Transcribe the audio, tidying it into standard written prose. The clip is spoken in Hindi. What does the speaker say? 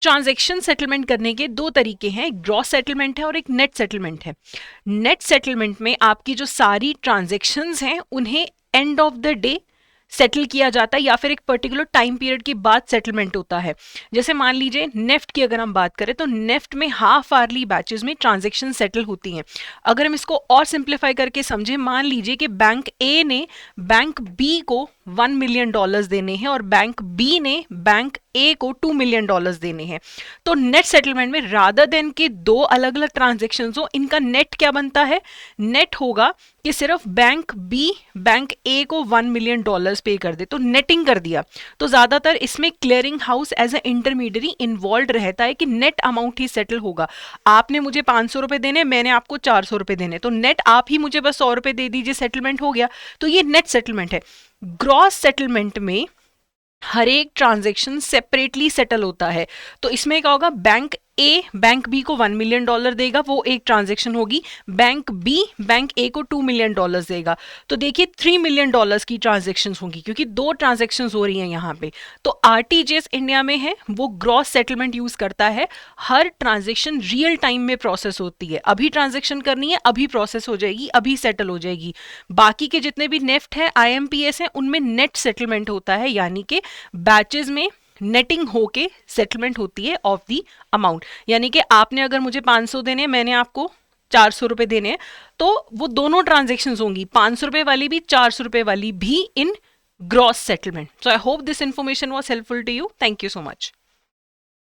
ट्रांजैक्शन सेटलमेंट करने के दो तरीके हैं, एक ग्रॉस सेटलमेंट है और एक नेट सेटलमेंट है। नेट सेटलमेंट में आपकी जो सारी ट्रांजैक्शंस हैं उन्हें end of the day settle किया जाता है या फिर एक पर्टिकुलर टाइम पीरियड के बाद सेटलमेंट होता है। जैसे मान लीजिए नेफ्ट की अगर हम बात करें तो नेफ्ट में हाफ आवर्ली बैचेस में ट्रांजैक्शन सेटल होती हैं। अगर हम इसको और सिंप्लीफाई करके समझें, मान लीजिए कि बैंक ए ने बैंक बी को $1 मिलियन देने हैं और बैंक बी ने बैंक ए को $2 मिलियन देने हैं, तो नेट सेटलमेंट में रादर देन के दो अलग अलग ट्रांजेक्शन हो, इनका नेट क्या बनता है? नेट होगा कि सिर्फ बैंक बी बैंक ए को $1 मिलियन पे कर दे, तो नेटिंग कर दिया। तो ज्यादातर इसमें clearing house as a intermediary involve रहता है कि नेट अमाउंट ही सेटल होगा। आपने मुझे 500 रुपए देने, मैंने आपको 400 रुपए देने, तो नेट आप ही मुझे बस 100 रुपए दे दीजिए, सेटलमेंट हो गया। तो ये नेट सेटलमेंट है। ग्रॉस सेटलमेंट में हर एक ट्रांजैक्शन सेपरेटली सेटल होता है। तो इसमें क्या होगा, बैंक ए बैंक बी को $1 मिलियन देगा, वो एक ट्रांजैक्शन होगी। बैंक बी बैंक ए को $2 मिलियन देगा, तो देखिए $3 मिलियन की ट्रांजैक्शंस होंगी क्योंकि दो ट्रांजैक्शंस हो रही हैं यहाँ पे। तो आरटीजीएस इंडिया में है वो ग्रॉस सेटलमेंट यूज करता है। हर ट्रांजैक्शन रियल टाइम में प्रोसेस होती है, अभी ट्रांजैक्शन करनी है अभी प्रोसेस हो जाएगी, अभी सेटल हो जाएगी। बाकी के जितने भी नेफ्ट है आईएमपीएस है उनमें नेट सेटलमेंट होता है, यानी कि बैचेस में नेटिंग होके सेटलमेंट होती है ऑफ दी अमाउंट। यानी कि आपने अगर मुझे 500 देने, मैंने आपको 400 रुपए देने हैं, तो वो दोनों ट्रांजेक्शन्स होंगी, 500 रुपए वाली भी 400 रुपए वाली भी, in gross settlement. So I hope this information was helpful to you. Thank you so much.